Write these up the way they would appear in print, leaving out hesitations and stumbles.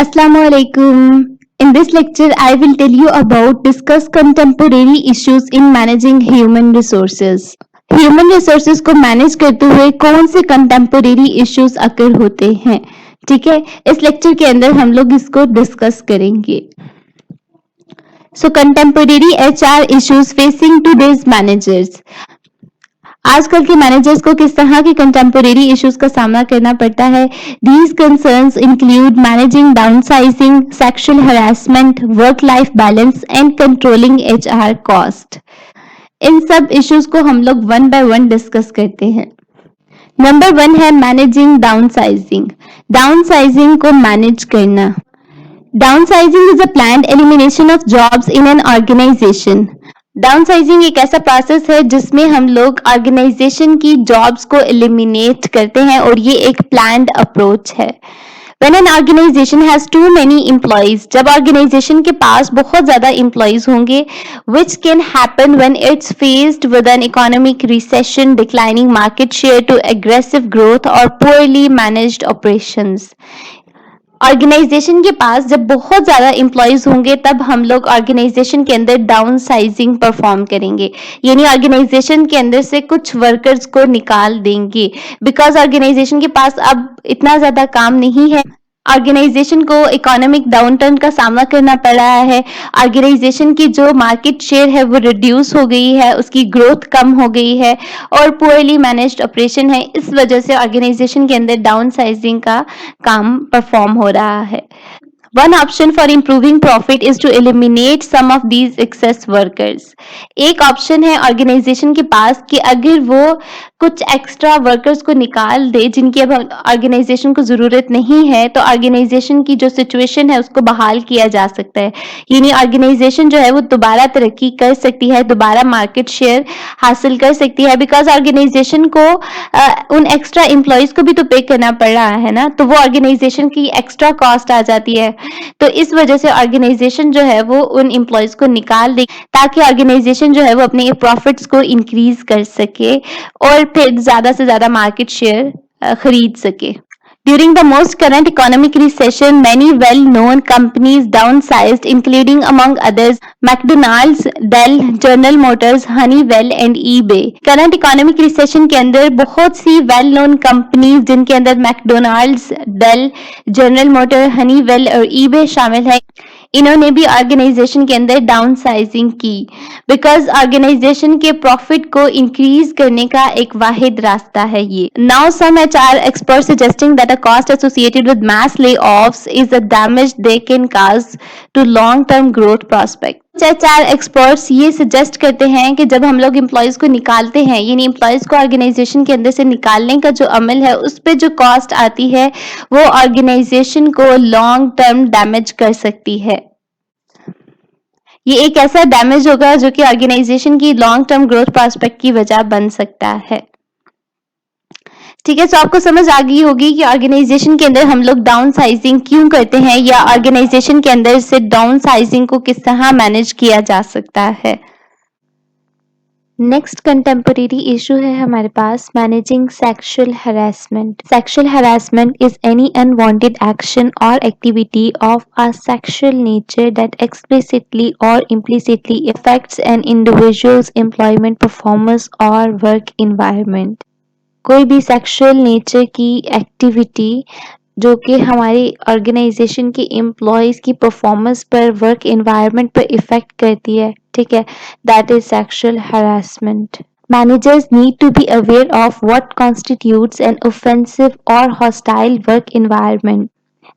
Assalam.o.alaikum. In this lecture, I will tell you about discuss contemporary issues in managing human resources. Human resources को manage करते हुए कौन से contemporary issues अकर होते हैं, ठीक है। इस लेक्चर के अंदर हम लोग इसको डिस्कस करेंगे। So contemporary HR issues facing today's managers. आजकल के मैनेजर्स को किस तरह के कंटेम्पोरेरी इश्यूज का सामना करना पड़ता है। These concerns include managing downsizing, sexual harassment, work life balance and controlling HR cost. इन सब इश्यूज को हम लोग वन बाय वन डिस्कस करते हैं। नंबर 1 है मैनेजिंग डाउनसाइजिंग। डाउनसाइजिंग को मैनेज करना। Downsizing is a planned elimination of jobs in an organization. Downsizing एक ऐसा प्रोसेस है जिसमें हम लोग ऑर्गेनाइजेशन की जॉब्स को एलिमिनेट करते हैं और ये एक प्लान्ड अप्रोच है। When an organization has too many employees, जब ऑर्गेनाइजेशन के पास बहुत ज्यादा एम्प्लॉयज होंगे, which can happen when it's faced with an economic recession, declining market share to aggressive growth or poorly managed operations. Organization के पास जब बहुत ज्यादा एम्प्लॉयज होंगे तब हम लोग ऑर्गेनाइजेशन के अंदर डाउन साइजिंग परफॉर्म करेंगे, यानी ऑर्गेनाइजेशन के अंदर से कुछ वर्कर्स को निकाल देंगे बिकॉज ऑर्गेनाइजेशन के पास अब इतना ज्यादा काम नहीं है। ऑर्गेनाइजेशन को इकोनॉमिक डाउनटर्न का सामना करना पड़ रहा है। ऑर्गेनाइजेशन की जो मार्केट शेयर है वो रिड्यूस हो गई है, उसकी ग्रोथ कम हो गई है और पुअरली मैनेज्ड ऑपरेशन है। इस वजह से ऑर्गेनाइजेशन के अंदर डाउन साइजिंग का काम परफॉर्म हो रहा है। One option for improving profit is to eliminate some of these excess workers. एक ऑप्शन है ऑर्गेनाइजेशन के पास कि अगर वो कुछ एक्स्ट्रा वर्कर्स को निकाल दे जिनकी अब ऑर्गेनाइजेशन को जरूरत नहीं है, तो ऑर्गेनाइजेशन की जो सिचुएशन है उसको बहाल किया जा सकता है, यानी ऑर्गेनाइजेशन जो है वो दोबारा तरक्की कर सकती है, दोबारा मार्केट शेयर हासिल कर सकती है। बिकॉज ऑर्गेनाइजेशन को उन एक्स्ट्रा एम्प्लॉयज को भी तो पे करना पड़ रहा है ना, तो वो ऑर्गेनाइजेशन की एक्स्ट्रा कॉस्ट आ जाती है। तो इस वजह से ऑर्गेनाइजेशन जो है वो उन एम्प्लॉयज को निकाल दे ताकि ऑर्गेनाइजेशन जो है वो अपने प्रॉफिट्स को इंक्रीज कर सके और फिर ज्यादा से ज्यादा मार्केट शेयर खरीद सके। During the most current economic recession, many well-known companies downsized, including among others McDonald's, Dell, General Motors, Honeywell and eBay. Current economic recession के अंदर बहुत सी well-known companies जिनके अंदर McDonald's, Dell, General Motors, Honeywell और eBay शामिल है, इन्होंने भी ऑर्गेनाइजेशन के अंदर डाउन साइजिंग की बिकॉज ऑर्गेनाइजेशन के प्रॉफिट को इंक्रीज करने का एक वाहिद रास्ता है ये। Now some HR expert suggesting that a cost associated with mass layoffs is a damage they can cause to long term growth prospect. HR experts ये सजेस्ट करते हैं कि जब हम लोग एम्प्लॉयज को निकालते हैं, यानी एम्प्लॉयज को ऑर्गेनाइजेशन के अंदर से निकालने का जो अमल है उस पर जो कॉस्ट आती है वो ऑर्गेनाइजेशन को लॉन्ग टर्म डैमेज कर सकती है। ये एक ऐसा डैमेज होगा जो कि ऑर्गेनाइजेशन की लॉन्ग टर्म ग्रोथ प्रोस्पेक्ट की वजह बन सकता है। ठीक है, तो आपको समझ आ गई होगी कि ऑर्गेनाइजेशन के अंदर हम लोग डाउन साइजिंग क्यों करते हैं या ऑर्गेनाइजेशन के अंदर से डाउन साइजिंग को किस तरह मैनेज किया जा सकता है। नेक्स्ट कंटेम्परेरी इशू है हमारे पास managing sexual harassment. Sexual harassment is any unwanted action और activity of a sexual nature that explicitly और implicitly affects an individual's employment performance और वर्क एनवायरनमेंट। कोई भी सेक्सुअल नेचर की एक्टिविटी जो कि हमारी ऑर्गेनाइजेशन की एम्प्लॉयज की परफॉर्मेंस पर, वर्क एनवायरनमेंट पर इफेक्ट करती है, ठीक है, that is sexual harassment. Managers need to be aware of what constitutes an offensive or hostile work environment,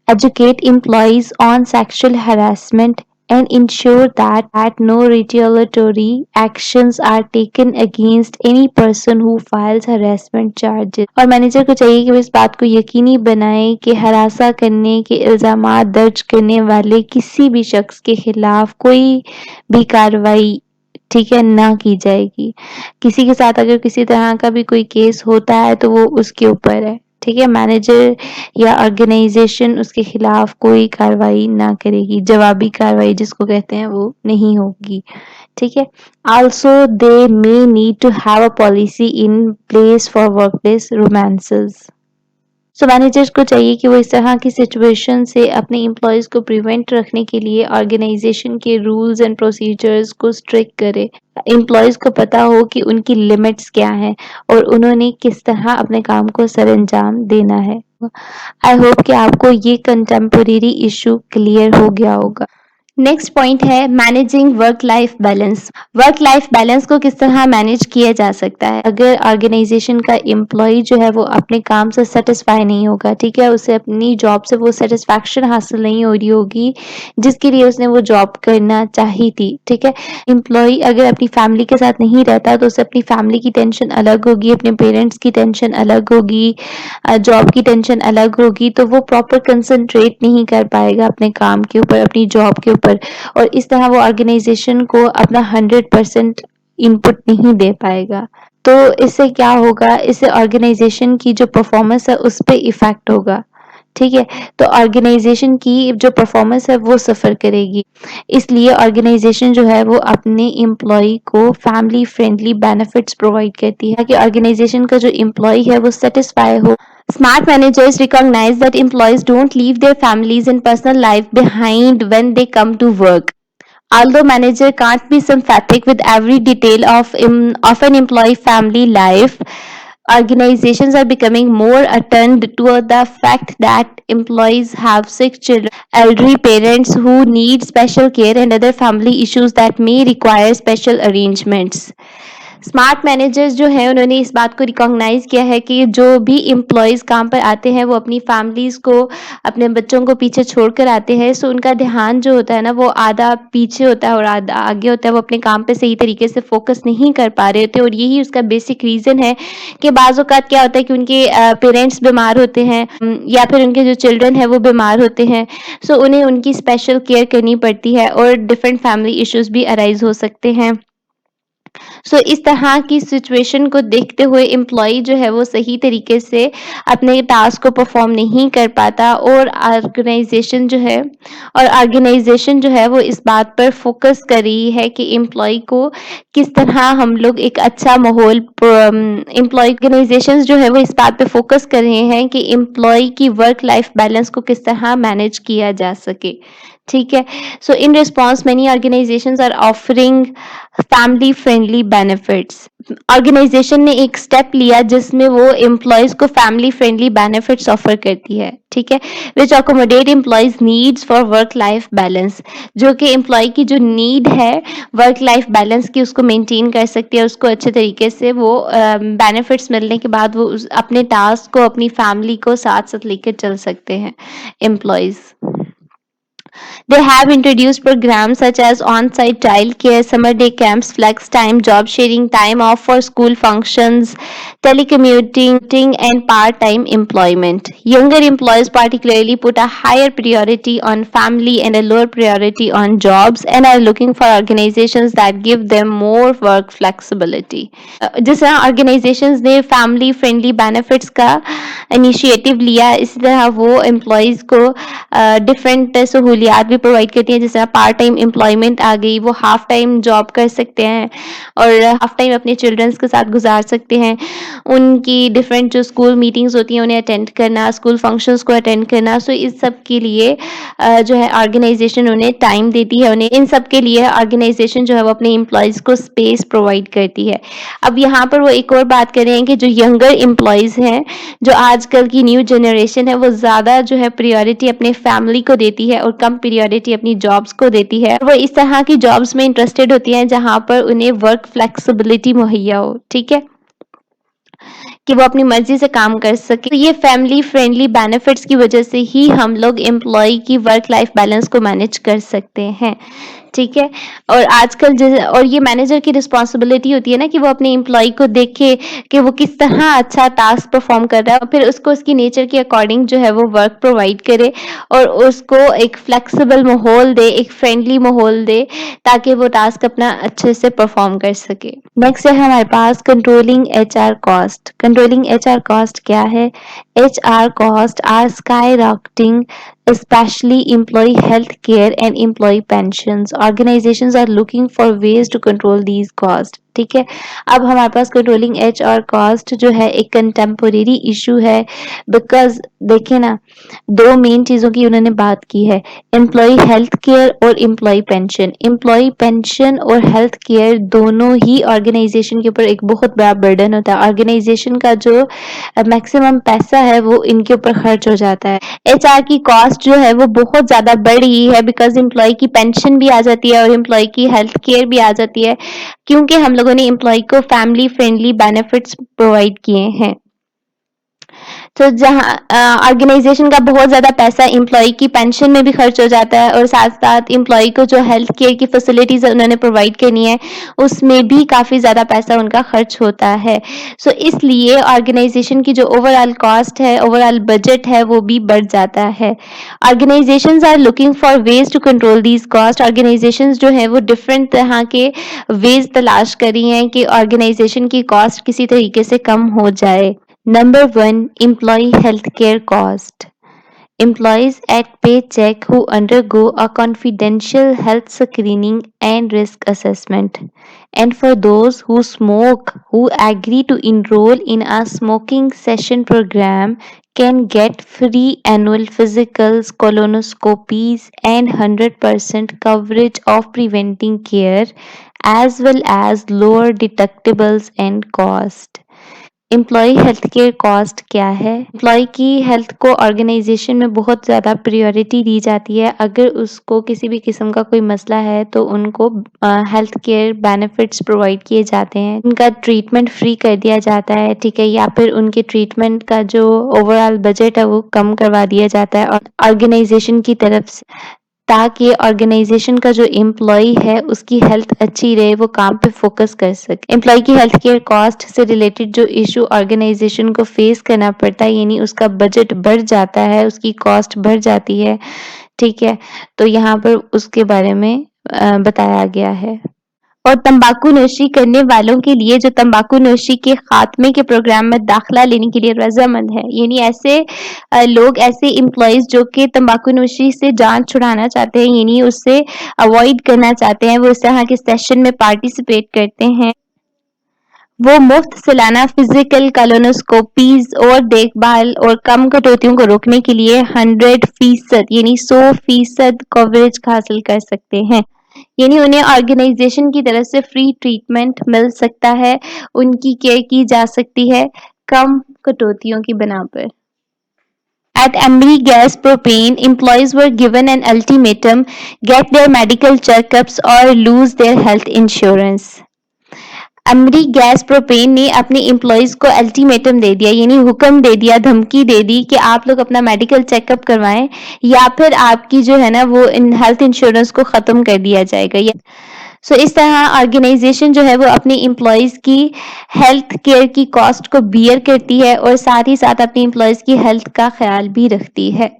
educate employees on sexual harassment, and ensure that no retaliatory actions are taken against any person who files harassment charges. और manager को चाहिए कि वो इस बात को यकीनी बनाए कि हरासा करने के इल्जामात दर्ज करने वाले किसी भी शख्स के खिलाफ कोई भी कार्रवाई, ठीक है, ना की जाएगी। किसी के साथ अगर किसी तरह का भी कोई केस होता है तो वो उसके ऊपर है, ठीक है, मैनेजर या ऑर्गेनाइजेशन उसके खिलाफ कोई कार्रवाई ना करेगी, जवाबी कार्रवाई जिसको कहते हैं वो नहीं होगी, ठीक है। Also they may need to have a policy in place for workplace romances. So managers को चाहिए कि वो इस तरह की सिचुएशन से अपने एम्प्लॉयज़ को प्रिवेंट रखने के लिए ऑर्गेनाइजेशन के रूल्स एंड प्रोसीजर्स को स्ट्रिक्ट करे। एम्प्लॉयज़ को पता हो कि उनकी लिमिट्स क्या हैं और उन्होंने किस तरह अपने काम को सरअंजाम देना है। आई होप कि आपको ये कंटेम्परेरी इशू क्लियर हो गया होगा। नेक्स्ट पॉइंट है managing work life balance. Work life balance को किस तरह मैनेज किया जा सकता है अगर ऑर्गेनाइजेशन का एम्प्लॉय जो है वो अपने काम से सेटिस्फाई नहीं होगा, ठीक है, उसे अपनी जॉब से वो सेटिस्फैक्शन हासिल नहीं हो रही होगी जिसके लिए उसने वो जॉब करना चाही थी, ठीक है। एम्प्लॉय अगर अपनी फैमिली के साथ नहीं रहता तो उसे अपनी फैमिली की टेंशन अलग होगी, अपने पेरेंट्स की टेंशन अलग होगी, जॉब की टेंशन अलग होगी, तो वो प्रॉपर कंसंट्रेट नहीं कर पाएगा अपने काम के ऊपर, अपनी जॉब के ऊपर, और इस तरह वो ऑर्गेनाइजेशन को अपना 100% इनपुट नहीं दे पाएगा। तो इससे क्या होगा, इससे ऑर्गेनाइजेशन की जो परफॉर्मेंस है उस पर इफेक्ट होगा, ठीक है। तो ऑर्गेनाइजेशन की जो परफॉर्मेंस है वो सफ़र करेगी। इसलिए ऑर्गेनाइजेशन जो है वो अपने एम्प्लॉय को फैमिली फ्रेंडली बेनिफिट्स प्रोवाइड करती है ताकि ऑर्गेनाइजेशन का जो एम्प्लॉय है वो सेटिस्फाई हो। Smart managers recognize that employees don't leave their families and personal life behind when they come to work. Although manager can't be sympathetic with every detail of an employee family life, organizations are becoming more attuned to the fact that employees have sick children, elderly parents who need special care, and other family issues that may require special arrangements. Smart managers जो हैं उन्होंने इस बात को recognise किया है कि जो भी एम्प्लॉयज़ काम पर आते हैं वो अपनी फैमिलीज़ को, अपने बच्चों को पीछे छोड़कर आते हैं, सो उनका ध्यान जो होता है ना वो आधा पीछे होता है और आधा आगे होता है, वो अपने काम पे सही तरीके से फोकस नहीं कर पा रहे होते, और यही उसका बेसिक रीज़न है कि बाज़ औक़ात क्या होता है कि उनके पेरेंट्स बीमार होते हैं, या फिर उनके जो चिल्ड्रन है वो बीमार होते हैं, सो उन्हें उनकी स्पेशल केयर करनी पड़ती है और डिफरेंट फैमिली इश्यूज़ भी अराइज़ हो सकते हैं। सो इस तरह की सिचुएशन को देखते हुए एम्प्लॉय जो है वो सही तरीके से अपने टास्क को परफॉर्म नहीं कर पाता, और ऑर्गेनाइजेशन जो है वो इस बात पर फोकस कर रही है कि एम्प्लॉय को किस तरह हम लोग एक अच्छा माहौल, एम्प्लॉय ऑर्गेनाइजेशन जो है वो इस बात पे फोकस कर रहे हैं कि एम्प्लॉय की वर्क लाइफ बैलेंस को किस तरह मैनेज किया जा सके, ठीक है। So in response many organisations are offering family friendly benefits. Organisation ने एक स्टेप लिया जिसमें वो एम्प्लॉयज को फैमिली फ्रेंडली बेनिफिट्स ऑफर करती है, ठीक है, which accommodate employees needs for work life balance, जो कि एम्प्लॉय की जो नीड है वर्क लाइफ बैलेंस की उसको मेंटेन कर सकती है, उसको अच्छे तरीके से वो बेनिफिट्स मिलने के बाद वो अपने टास्क को, अपनी फैमिली को साथ साथ लेकर चल सकते हैं employees. They have introduced programs such as on-site childcare, summer day camps, flex time, job sharing, time off for school functions, telecommuting, and part-time employment. Younger employees particularly put a higher priority on family and a lower priority on jobs and are looking for organizations that give them more work flexibility. जिस तरह organisations ने family friendly benefits का initiative लिया, इसी तरह वो employees को different सहूलियात भी प्रोवाइड करती हैं, जिस तरह पार्ट टाइम एम्प्लॉयमेंट आ गई, वो हाफ टाइम जॉब कर सकते हैं और हाफ टाइम अपने चिल्ड्रंस के साथ गुजार सकते हैं। उनकी डिफरेंट जो स्कूल मीटिंग्स होती हैं उन्हें अटेंड करना, स्कूल फंक्शंस को अटेंड करना, सो इस सब के लिए जो है ऑर्गेनाइजेशन उन्हें टाइम देती है, उन्हें इन सब के लिए ऑर्गेनाइजेशन जो है वो अपने एम्प्लॉयज़ को स्पेस प्रोवाइड करती है। अब यहाँ पर वो एक और बात कर रहे हैं कि जो यंगर एम्प्लॉयज़ हैं, जो आजकल की न्यू जनरेशन है, वो ज़्यादा जो है प्रायोरिटी अपने फैमिली को देती है और कम प्रायोरिटी अपनी जॉब्स को देती है। वो इस तरह की जॉब्स में इंटरेस्टेड होती हैं जहाँ पर उन्हें वर्क फ्लेक्सिबिलिटी मुहैया हो, ठीक है, कि वो अपनी मर्जी से काम कर सके। तो ये फैमिली फ्रेंडली बेनिफिट्स की वजह से ही हम लोग एम्प्लॉय की वर्क लाइफ बैलेंस को मैनेज कर सकते हैं, ठीक है। और आजकल और ये मैनेजर की रिस्पॉन्सिबिलिटी होती है ना कि वो अपने एम्प्लॉय को देखे कि वो किस तरह अच्छा टास्क परफॉर्म कर रहा है और फिर उसको उसकी नेचर के अकॉर्डिंग जो है वो वर्क प्रोवाइड करे और उसको एक फ्लेक्सिबल माहौल दे, एक फ्रेंडली माहौल दे, ताकि वो टास्क अपना अच्छे से परफॉर्म कर सके। नेक्स्ट है हमारे पास controlling HR cost. Controlling HR cost क्या है? HR cost are skyrocketing, especially employee health care and employee pensions. Organizations are looking for ways to control these costs. ठीक है। अब हमारे पास कंट्रोलिंग एज और कॉस्ट जो है एक कंटेम्पोरेरी इशू है, बिकॉज देखिए ना, दो मेन चीजों की उन्होंने बात की है, एम्प्लॉय हेल्थ केयर और एम्प्लॉय पेंशन। एम्प्लॉय पेंशन और हेल्थ केयर दोनों ही ऑर्गेनाइजेशन के ऊपर एक बहुत बड़ा बर्डन होता है। ऑर्गेनाइजेशन का जो मैक्सिमम पैसा है वो इनके ऊपर खर्च हो जाता है। एचआर की कॉस्ट जो है वो बहुत ज्यादा बढ़ रही है, बिकॉज एम्प्लॉय की पेंशन भी आ जाती है और एम्प्लॉय की हेल्थ केयर भी आ जाती है, क्योंकि हम लोगों ने एम्प्लॉय को फैमिली फ्रेंडली बेनिफिट्स प्रोवाइड किए हैं। तो जहाँ ऑर्गेनाइजेशन का बहुत ज्यादा पैसा एम्प्लॉय की पेंशन में भी खर्च हो जाता है, और साथ साथ एम्प्लॉय को जो हेल्थ केयर की फैसिलिटीज उन्होंने प्रोवाइड करनी है उसमें भी काफी ज्यादा पैसा उनका खर्च होता है। सो इसलिए ऑर्गेनाइजेशन की जो ओवरऑल कॉस्ट है, ओवरऑल बजट है, वो भी बढ़ जाता है। Organizations are looking for ways to control these cost. Organizations जो है वो डिफरेंट तरह के वेज तलाश कर रही हैं कि ऑर्गेनाइजेशन की कॉस्ट किसी तरीके से कम हो जाए। Number 1. Employee healthcare cost. Employees at Paycheck who undergo a confidential health screening and risk assessment. And for those who smoke, who agree to enroll in a smoking session program, can get free annual physicals, colonoscopies, and 100% coverage of preventing care, as well as lower deductibles and cost. Employee health care cost क्या है? Employ की health को organisation में बहुत ज़्यादा priority दी जाती है। अगर उसको किसी भी किस्म का कोई मसला है तो उनको हेल्थ केयर बेनिफिट्स प्रोवाइड किए जाते हैं, उनका ट्रीटमेंट फ्री कर दिया जाता है, ठीक है, या फिर उनके ट्रीटमेंट का जो ओवरऑल बजट है वो कम करवा दिया जाता है और ऑर्गेनाइजेशन की तरफ से, ताकि ऑर्गेनाइजेशन का जो एम्प्लॉय है उसकी हेल्थ अच्छी रहे, वो काम पे फोकस कर सके। एम्प्लॉय की हेल्थ केयर कॉस्ट से रिलेटेड जो इशू ऑर्गेनाइजेशन को फेस करना पड़ता है, यानी उसका बजट बढ़ जाता है, उसकी कॉस्ट बढ़ जाती है, ठीक है, तो यहाँ पर उसके बारे में बताया गया है। और तंबाकू नोशी करने वालों के लिए जो तंबाकू नोशी के खात्मे के प्रोग्राम में दाखिला लेने के लिए रजामंद है, यानी ऐसे लोग, ऐसे एम्प्लॉयज जो कि तंबाकू नोशी से जान छुड़ाना चाहते हैं, यानी उससे अवॉइड करना चाहते हैं, वो इस तरह के सेशन में पार्टिसिपेट करते हैं, वो मुफ्त सालाना फिजिकल कॉलोनोस्कोपीज और देखभाल और कम कटौतियों को रोकने के लिए 100% यानी 100% कवरेज हासिल कर सकते हैं। यानी उन्हें ऑर्गेनाइजेशन की तरफ से फ्री ट्रीटमेंट मिल सकता है, उनकी केयर की जा सकती है कम कटौतियों की बिना पर। At Embry Gas Propane, employees were given an ultimatum: get their medical checkups or lose their health insurance. Amari gas propane ने अपने एम्प्लॉयज को अल्टीमेटम दे दिया, यानी हुक्म दे दिया, धमकी दे दी कि आप लोग अपना मेडिकल चेकअप करवाएं या फिर आपकी जो है ना वो हेल्थ इंश्योरेंस को ख़त्म कर दिया जाएगा। सो इस तरह ऑर्गेनाइजेशन जो है वो अपनी एम्प्लॉयज की हेल्थ केयर की कॉस्ट को बियर करती है और साथ ही साथ अपनी एम्प्लॉयज की हेल्थ का ख्याल भी रखती है।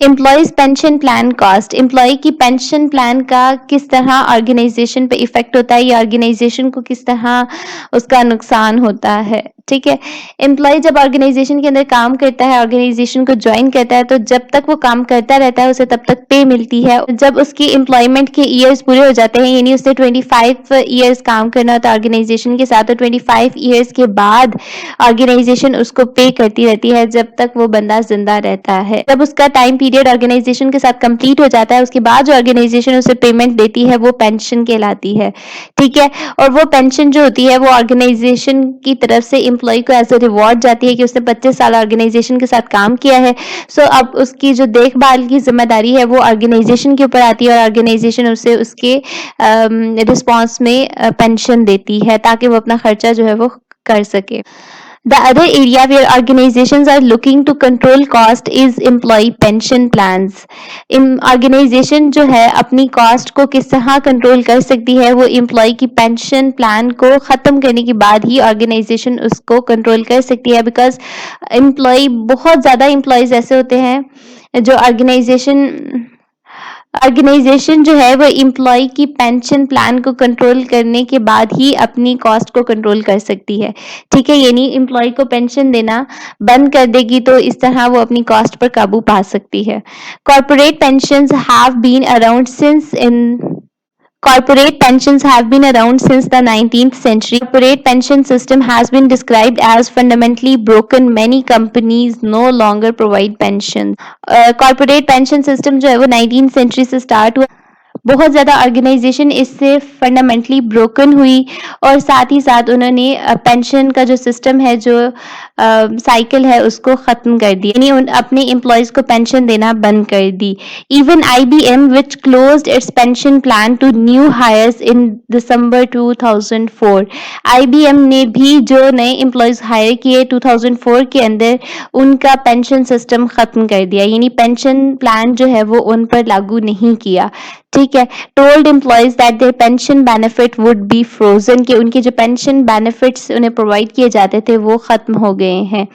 Employees pension plan cost, employee की पेंशन प्लान का किस तरह ऑर्गेनाइजेशन पे इफेक्ट होता है, या ऑर्गेनाइजेशन को किस तरह उसका नुकसान होता है, ठीक है। एम्प्लॉय जब ऑर्गेनाइजेशन के अंदर काम करता है, ऑर्गेनाइजेशन को ज्वाइन करता है, तो जब तक वो काम करता रहता है उसे तब तक पे मिलती है। जब उसकी एम्प्लॉयमेंट के ईयर्स पूरे हो जाते हैं, यानी उसने 25 ईयर्स काम करना होता है ऑर्गेनाइजेशन के साथ, तो 25 ईयर्स के बाद ऑर्गेनाइजेशन उसको पे करती रहती है जब तक वो बंदा जिंदा रहता है। जब उसका टाइम पीरियड ऑर्गेनाइजेशन के साथ कंप्लीट हो जाता है, उसके बाद जो ऑर्गेनाइजेशन उसे पेमेंट देती है वो पेंशन कहलाती है, ठीक है। और वो पेंशन जो होती है वो ऑर्गेनाइजेशन की तरफ से एम्प्लॉय को एज ए रिवॉर्ड जाती है कि उसने 25 साल ऑर्गेनाइजेशन के साथ काम किया है। सो अब उसकी जो देखभाल की जिम्मेदारी है वो ऑर्गेनाइजेशन के ऊपर आती है और ऑर्गेनाइजेशन उसे उसके रिस्पॉन्स में पेंशन देती है ताकि वो अपना खर्चा जो है वो कर सके। The other area where organizations are looking to control cost is employee pension plans. Organization जो है अपनी कॉस्ट को किस तरह कंट्रोल कर सकती है, वो एम्प्लॉय की पेंशन प्लान को ख़त्म करने के बाद ही ऑर्गेनाइजेशन उसको कंट्रोल कर सकती है, बिकॉज एम्प्लॉय, बहुत ज़्यादा एम्प्लॉयज़ ऐसे होते हैं जो ऑर्गेनाइजेशन जो है वो एम्प्लॉय की पेंशन प्लान को कंट्रोल करने के बाद ही अपनी कॉस्ट को कंट्रोल कर सकती है, ठीक है। यानी एम्प्लॉय को पेंशन देना बंद कर देगी तो इस तरह वो अपनी कॉस्ट पर काबू पा सकती है। Corporate pensions have been around since in Corporate pensions have been around since the 19th century. Corporate pension system has been described as fundamentally broken. Many companies no longer provide pensions. Corporate pension system जो है वो 19th century से start हुआ. बहुत ज़्यादा organisation इससे fundamentally broken हुई और साथ ही साथ उन्होंने पेंशन का जो सिस्टम है, जो साइकिल है, उसको ख़त्म कर दिया, यानी अपने एम्प्लॉयज़ को पेंशन देना बंद कर दी. Even IBM which closed its pension plan to new hires in December 2004. IBM ने भी जो नए एम्प्लॉयज़ हायर किए 2004 के अंदर, उनका पेंशन सिस्टम ख़त्म कर दिया, यानी पेंशन प्लान जो है वो उन पर लागू नहीं किया. ठीक है. Told employees that their pension benefit would be frozen, कि उनके जो पेंशन बेनिफिट्स उन्हें प्रोवाइड किए जाते थे वो खत्म हो गए हैं.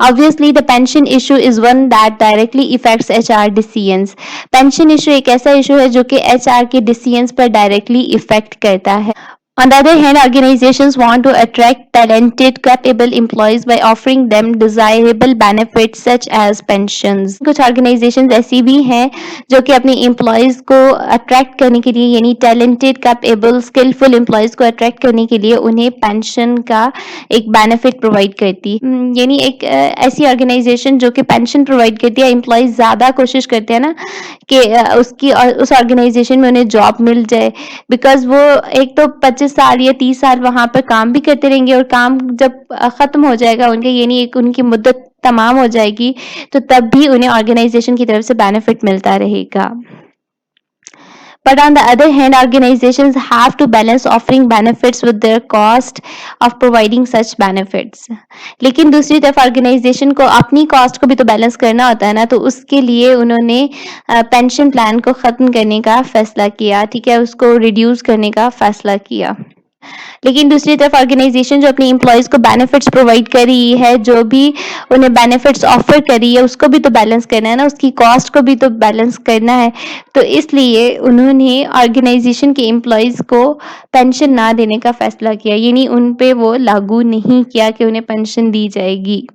Obviously the pension issue is one that directly effects HR decisions. Pension issue एक ऐसा इशू है जो कि HR के डिसीजंस पर डायरेक्टली इफेक्ट करता है. On the other hand, organizations want to attract talented, capable employees by offering them desirable benefits such as pensions. कुछ organizations ऐसी भी हैं जो कि अपने employees को attract करने के लिए, यानी talented, capable, skillful employees को attract करने के लिए उन्हें pension का एक benefit provide करती है. यानी एक ऐसी organization जो कि pension provide करती है, employees ज़्यादा कोशिश करते हैं ना कि उसकी उस ऑर्गेनाइजेशन में उन्हें जॉब मिल जाए, बिकॉज वो एक तो 25 साल या 30 साल वहां पर काम भी करते रहेंगे और काम जब खत्म हो जाएगा उनके, यानी एक उनकी मुद्दत तमाम हो जाएगी, तो तब भी उन्हें ऑर्गेनाइजेशन की तरफ से बेनिफिट मिलता रहेगा. But on the other hand, organizations have to balance offering benefits with their cost of providing such benefits. लेकिन दूसरी तरफ ऑर्गेनाइजेशन को अपनी कॉस्ट को भी तो बैलेंस करना होता है ना, तो उसके लिए उन्होंने पेंशन प्लान को ख़त्म करने का फैसला किया. ठीक है, उसको रिड्यूस करने का फैसला किया. लेकिन दूसरी तरफ ऑर्गेनाइजेशन जो अपनी एम्प्लॉयज़ को बेनिफिट्स प्रोवाइड कर रही है, जो भी उन्हें बेनिफिट्स ऑफर कर रही है, उसको भी तो बैलेंस करना है ना, उसकी कॉस्ट को भी तो बैलेंस करना है. तो इसलिए उन्होंने ऑर्गेनाइजेशन के एम्प्लॉयज़ को पेंशन ना देने का फैसला किया, यानी उन पे वो लागू नहीं किया कि उन्हें पेंशन दी जाएगी.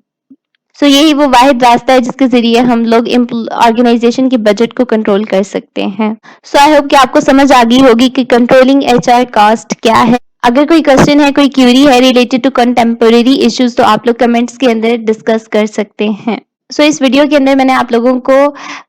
सो यही वो वाहिद रास्ता है जिसके ज़रिए हम लोग ऑर्गेनाइजेशन के बजट को कंट्रोल कर सकते हैं. सो आई होप कि आपको समझ आ गई होगी कि कंट्रोलिंग HR कॉस्ट क्या है. अगर कोई क्वेश्चन है, कोई क्यूरी है रिलेटेड टू कंटेम्पोरेरी इश्यूज, तो आप लोग कमेंट्स के अंदर डिस्कस कर सकते हैं. इस वीडियो के अंदर मैंने आप लोगों को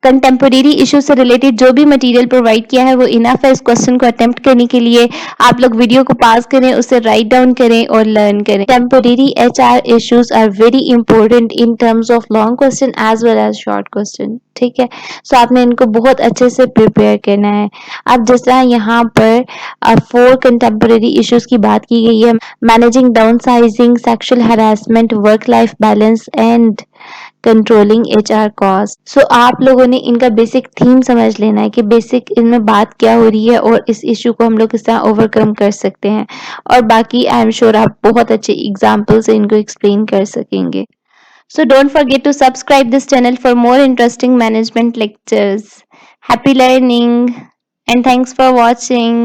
कंटेम्पोरेरी इशू से रिलेटेड जो भी मटेरियल प्रोवाइड किया है वो इनफ है इस क्वेश्चन को अटेम्प्ट करने के लिए. आप लोग वीडियो को पास करें, उसे राइट डाउन करें और लर्न करें. Temporary HR issues are very important in terms of long question as well as short question. ठीक है, सो आपने इनको बहुत अच्छे से प्रिपेयर करना है. अब जिस तरह यहाँ पर 4 कंटेम्पोरेरी इश्यूज की बात की गई है, managing downsizing, sexual harassment, work life balance and controlling HR cost. So आप लोगों ने इनका बेसिक थीम समझ लेना है कि बेसिक इनमें बात क्या हो रही है और इस इशू को हम लोग किस तरह ओवरकम कर सकते हैं, और बाकी आई एम श्योर आप बहुत अच्छे एग्जाम्पल से इनको एक्सप्लेन कर सकेंगे. So don't forget to subscribe this channel for more interesting management lectures. Happy learning and thanks for watching.